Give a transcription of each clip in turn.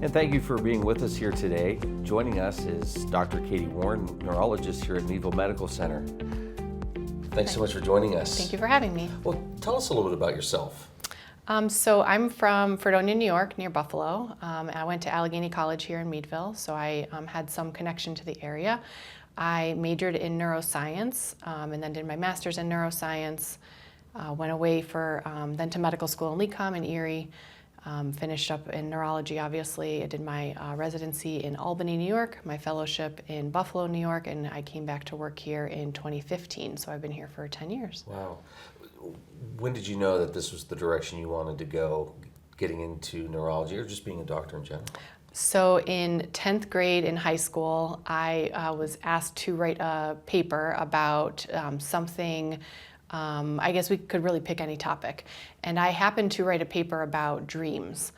And thank you for being with us here today. Joining us is Dr. Katie Warren, neurologist here at Meadville Medical Center. Thanks so much for joining us. Thank you for having me. Well, tell us a little bit about yourself. So I'm from Fredonia, New York, near Buffalo. I went to Allegheny College here in Meadville, so I had some connection to the area. I majored in neuroscience and then did my master's in neuroscience. Went away for then to medical school in Lecom in Erie. Finished up in neurology, obviously. I did my residency in Albany, New York, my fellowship in Buffalo, New York, and I came back to work here in 2015, so I've been here for 10 years. Wow. When did you know that this was the direction you wanted to go, getting into neurology or just being a doctor in general? So in 10th grade in high school, I was asked to write a paper about something. I guess we could really pick any topic. And I happened to write a paper about dreams.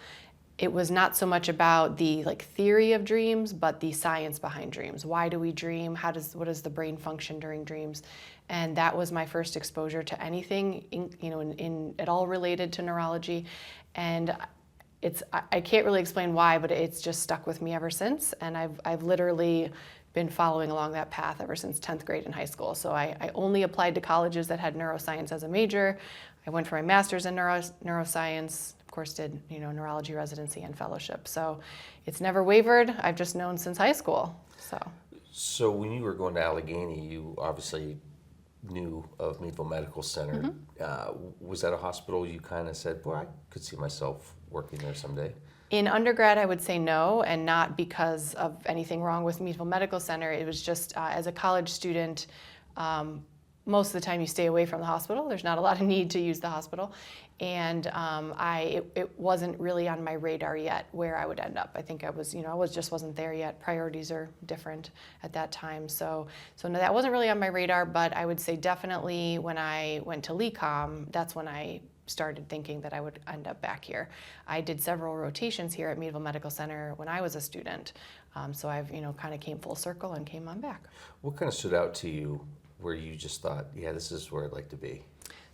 It was not so much about the theory of dreams, but the science behind dreams. Why do we dream? What does the brain function during dreams? And that was my first exposure to anything, in at all related to neurology. And I can't really explain why, but it's just stuck with me ever since. And I've literally been following along that path ever since 10th grade in high school. So I only applied to colleges that had neuroscience as a major. I went for my master's in neuroscience, of course did neurology residency and fellowship. So it's never wavered. I've just known since high school. So when you were going to Allegheny, you obviously knew of Meadville Medical Center. Mm-hmm. Was that a hospital you kind of said, boy, I could see myself working there someday? In undergrad, I would say no, and not because of anything wrong with Meadville Medical Center. It was just as a college student, most of the time you stay away from the hospital. There's not a lot of need to use the hospital. And it wasn't really on my radar yet where I would end up. I think I just wasn't there yet. Priorities are different at that time. So no, that wasn't really on my radar, but I would say definitely when I went to Lecom, that's when I started thinking that I would end up back here. I did several rotations here at Meadville Medical Center when I was a student. So I've kind of came full circle and came on back. What kind of stood out to you where you just thought, yeah, this is where I'd like to be?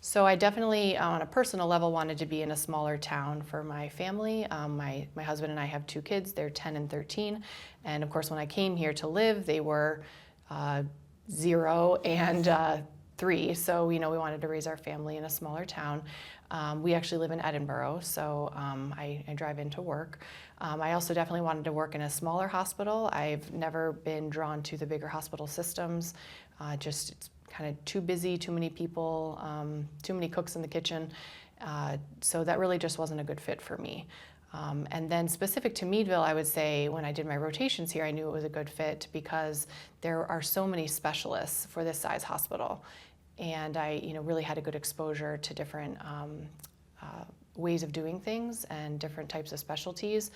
So I definitely, on a personal level, wanted to be in a smaller town for my family. My husband and I have two kids. They're 10 and 13. And of course, when I came here to live, they were 0 and 3. So we wanted to raise our family in a smaller town. We actually live in Edinburgh, so I drive into work. I also definitely wanted to work in a smaller hospital. I've never been drawn to the bigger hospital systems. It's kind of too busy, too many people, too many cooks in the kitchen. So that really just wasn't a good fit for me. And then specific to Meadville, I would say when I did my rotations here, I knew it was a good fit because there are so many specialists for this size hospital. And I really had a good exposure to different ways of doing things and different types of specialties.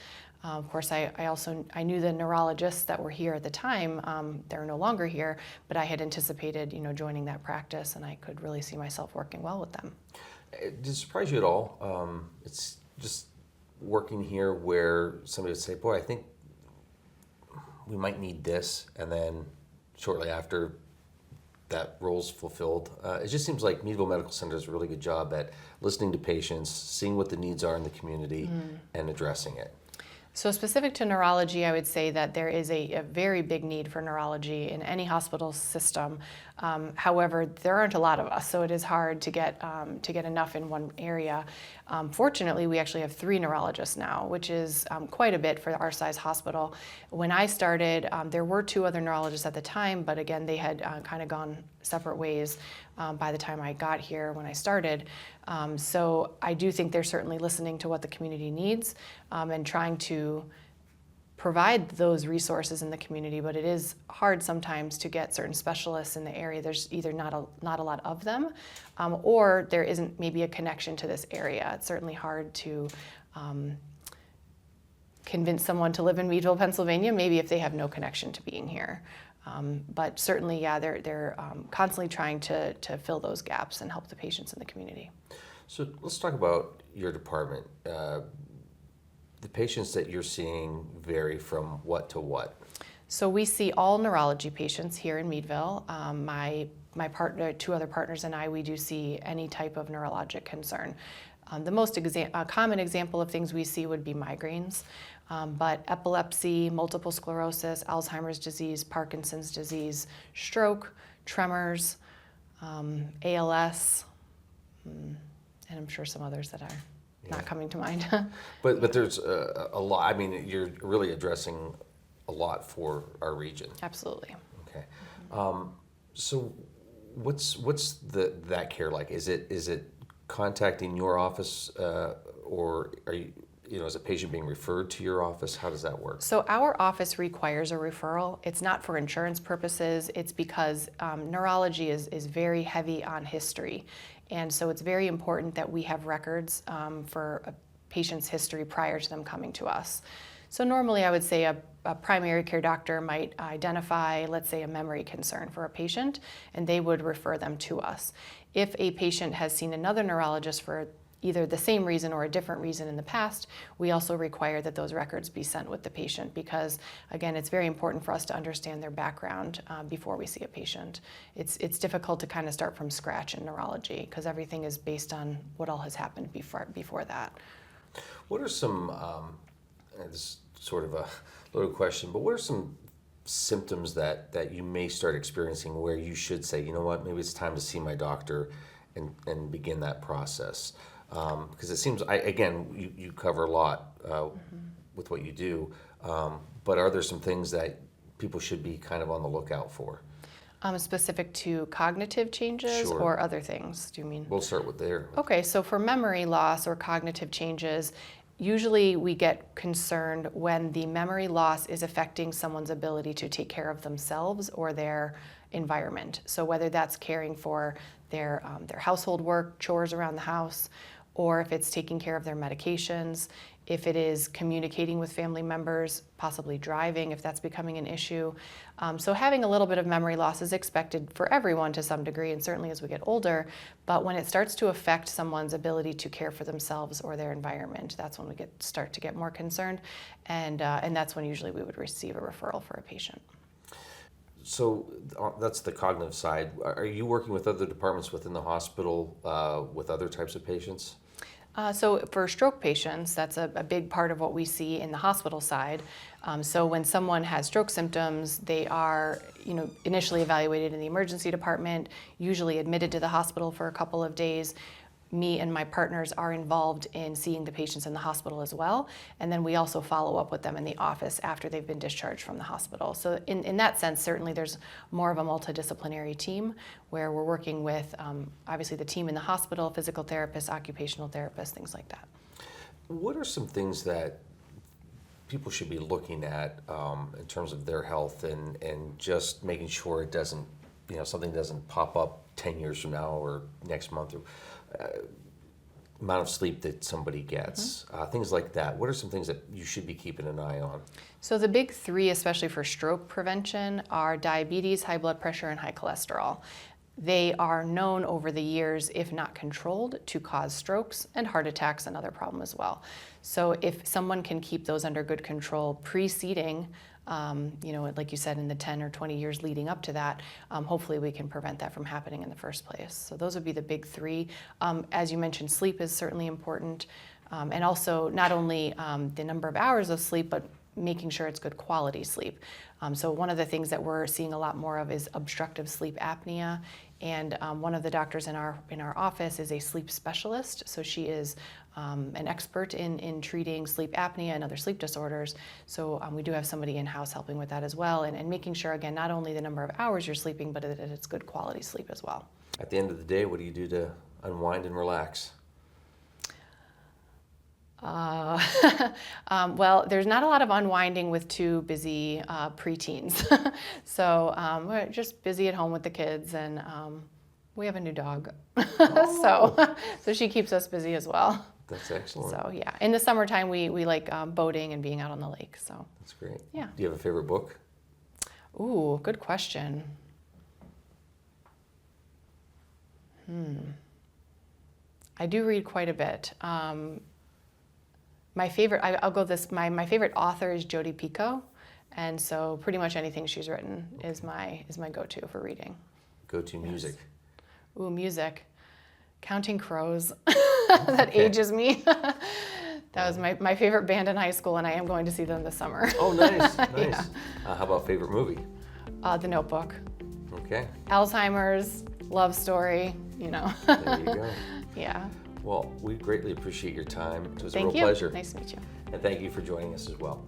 Of course, I knew the neurologists that were here at the time. They're no longer here, but I had anticipated joining that practice, and I could really see myself working well with them. Did it surprise you at all? It's just working here where somebody would say, boy, I think we might need this, and then shortly after that role's fulfilled. It just seems like Meadville Medical Center does a really good job at listening to patients, seeing what the needs are in the community, and addressing it. So specific to neurology, I would say that there is a very big need for neurology in any hospital system. However, there aren't a lot of us, so it is hard to get enough in one area. Fortunately, we actually have 3 neurologists now, which is quite a bit for our size hospital. When I started, there were 2 other neurologists at the time, but again, they had kind of gone separate ways by the time I got here when I started. So I do think they're certainly listening to what the community needs and trying to provide those resources in the community, but it is hard sometimes to get certain specialists in the area. There's either not a lot of them, or there isn't maybe a connection to this area. It's certainly hard to convince someone to live in Meadville, Pennsylvania, maybe if they have no connection to being here. But certainly, yeah, they're constantly trying to fill those gaps and help the patients in the community. So let's talk about your department. The patients that you're seeing vary from what to what? So we see all neurology patients here in Meadville. My partner, 2 other partners and I, we do see any type of neurologic concern. The most common example of things we see would be migraines, but epilepsy, multiple sclerosis, Alzheimer's disease, Parkinson's disease, stroke, tremors, ALS, and I'm sure some others that are not coming to mind. But there's a lot. I mean, you're really addressing a lot for our region. Absolutely. Okay. So what's that care like? Is it contacting your office, or are you, is a patient being referred to your office? How does that work? So our office requires a referral. It's not for insurance purposes. It's because neurology is very heavy on history. And so it's very important that we have records for a patient's history prior to them coming to us. So normally I would say a primary care doctor might identify, let's say, a memory concern for a patient, and they would refer them to us. If a patient has seen another neurologist for either the same reason or a different reason in the past, we also require that those records be sent with the patient because, again, it's very important for us to understand their background before we see a patient. It's difficult to kind of start from scratch in neurology because everything is based on what all has happened before that. What are some, this is sort of a loaded question, but what are some symptoms that you may start experiencing where you should say, you know what, maybe it's time to see my doctor and begin that process? Because it seems, again, you cover a lot with what you do, but are there some things that people should be kind of on the lookout for? Specific to cognitive changes Sure. or other things, do you mean? We'll start with there. Okay, so for memory loss or cognitive changes, usually we get concerned when the memory loss is affecting someone's ability to take care of themselves or their environment. So whether that's caring for their household work, chores around the house, or if it's taking care of their medications, if it is communicating with family members, possibly driving, if that's becoming an issue. So having a little bit of memory loss is expected for everyone to some degree, and certainly as we get older, but when it starts to affect someone's ability to care for themselves or their environment, that's when we start to get more concerned, and that's when usually we would receive a referral for a patient. So that's the cognitive side. Are you working with other departments within the hospital with other types of patients? So for stroke patients, that's a big part of what we see in the hospital side. So when someone has stroke symptoms, they are initially evaluated in the emergency department, usually admitted to the hospital for a couple of days. Me and my partners are involved in seeing the patients in the hospital as well, and then we also follow up with them in the office after they've been discharged from the hospital. So in that sense, certainly there's more of a multidisciplinary team where we're working with obviously the team in the hospital, physical therapists, occupational therapists, things like that. What are some things that people should be looking at in terms of their health and just making sure it doesn't, something doesn't pop up 10 years from now or next month, or amount of sleep that somebody gets, things like that. What are some things that you should be keeping an eye on? So the big three, especially for stroke prevention, are diabetes, high blood pressure, and high cholesterol. They are known over the years, if not controlled, to cause strokes and heart attacks, another problem as well. So if someone can keep those under good control preceding, like you said, in the 10 or 20 years leading up to that, hopefully we can prevent that from happening in the first place. So those would be the big three. As you mentioned, sleep is certainly important. And also not only the number of hours of sleep, but making sure it's good quality sleep. So one of the things that we're seeing a lot more of is obstructive sleep apnea. And one of the doctors in our office is a sleep specialist. So she is an expert in treating sleep apnea and other sleep disorders. So we do have somebody in-house helping with that as well, and making sure, again, not only the number of hours you're sleeping, but that it's good quality sleep as well. At the end of the day, what do you do to unwind and relax? Well, there's not a lot of unwinding with two busy preteens. So we're just busy at home with the kids, and we have a new dog. So she keeps us busy as well. That's excellent. So yeah, in the summertime we like boating and being out on the lake. So that's great. Yeah. Do you have a favorite book? Ooh, good question. I do read quite a bit. My favorite, I'll go this. My favorite author is Jodi Picoult, and so pretty much anything she's written is my go-to for reading. Go-to music. Ooh, music. Counting Crows. that Okay. ages me. That was my favorite band in high school, and I am going to see them this summer. Oh, nice, nice. Yeah. How about favorite movie? The Notebook. Okay, Alzheimer's, love story, there you go. Yeah. Well, we greatly appreciate your time. It was a Thank real you. pleasure. Nice to meet you. And thank you for joining us as well.